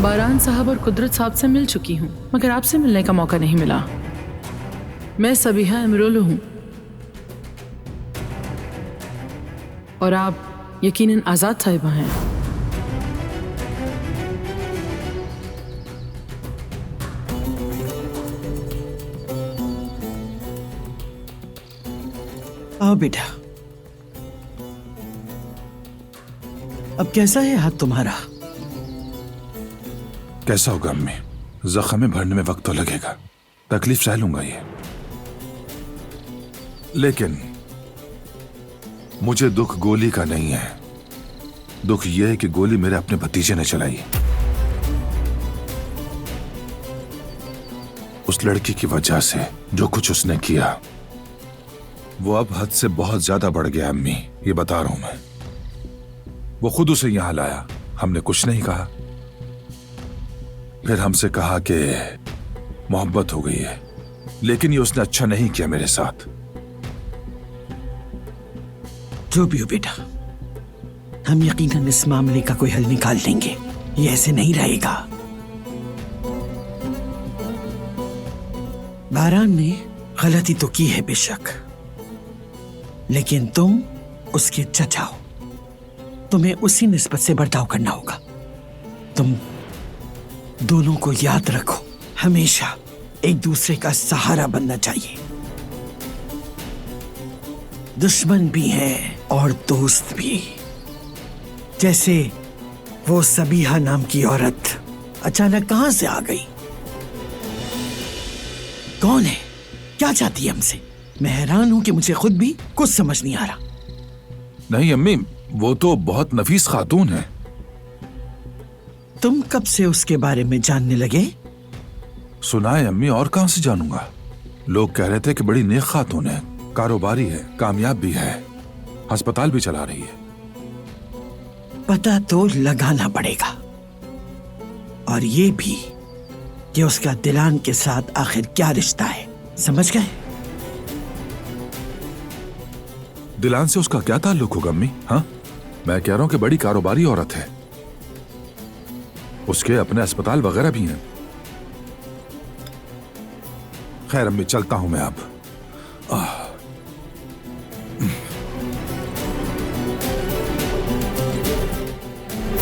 बारान साहब और कुदरत साहब से मिल चुकी हूँ, मगर आपसे मिलने का मौका नहीं मिला। मैं सबीहा इमरुल हूँ और आप यकीनन आज़ाद साहिबा हैं। आओ बेटा, अब कैसा है हाथ तुम्हारा? कैसा होगा अम्मी, जख्म में भरने में वक्त तो लगेगा, तकलीफ सह लूंगा ये, लेकिन मुझे दुख गोली का नहीं है। दुख यह है कि गोली मेरे अपने भतीजे ने चलाई। उस लड़की की वजह से जो कुछ उसने किया वो अब हद से बहुत ज्यादा बढ़ गया अम्मी, ये बता रहा हूं मैं। वो खुद उसे यहां लाया, हमने कुछ नहीं कहा। फिर हमसे कहा कि मोहब्बत हो गई है, लेकिन ये उसने अच्छा नहीं किया मेरे साथ। जो भी हो बेटा, हम यकीनन इस मामले का कोई हल निकाल लेंगे। ये ऐसे नहीं रहेगा। बारान ने गलती तो की है बेशक, लेकिन तुम उसके चचा हो, तुम्हें उसी निस्बत से बर्ताव करना होगा। तुम दोनों को याद रखो, हमेशा एक दूसरे का सहारा बनना चाहिए। दुश्मन भी हैं और दोस्त भी। जैसे वो सबीहा नाम की औरत अचानक कहां से आ गई? कौन है? क्या चाहती है हमसे? मैं हैरान हूं कि मुझे खुद भी कुछ समझ नहीं आ रहा। नहीं अम्मी, वो तो बहुत नफीस खातून है। तुम कब से उसके बारे में जानने लगे? सुना है अम्मी, और कहां से जानूंगा। लोग कह रहे थे कि बड़ी नेक खातून है, कारोबारी है, कामयाब भी है, अस्पताल भी चला रही है। पता तो लगाना पड़ेगा, और ये भी कि उसका दिलान के साथ आखिर क्या रिश्ता है। समझ गए? दिलान से उसका क्या ताल्लुक होगा अम्मी? हाँ, मैं कह रहा हूं कि बड़ी कारोबारी औरत है, उसके अपने अस्पताल वगैरह भी हैं। खैर अम्मी, चलता हूं मैं अब।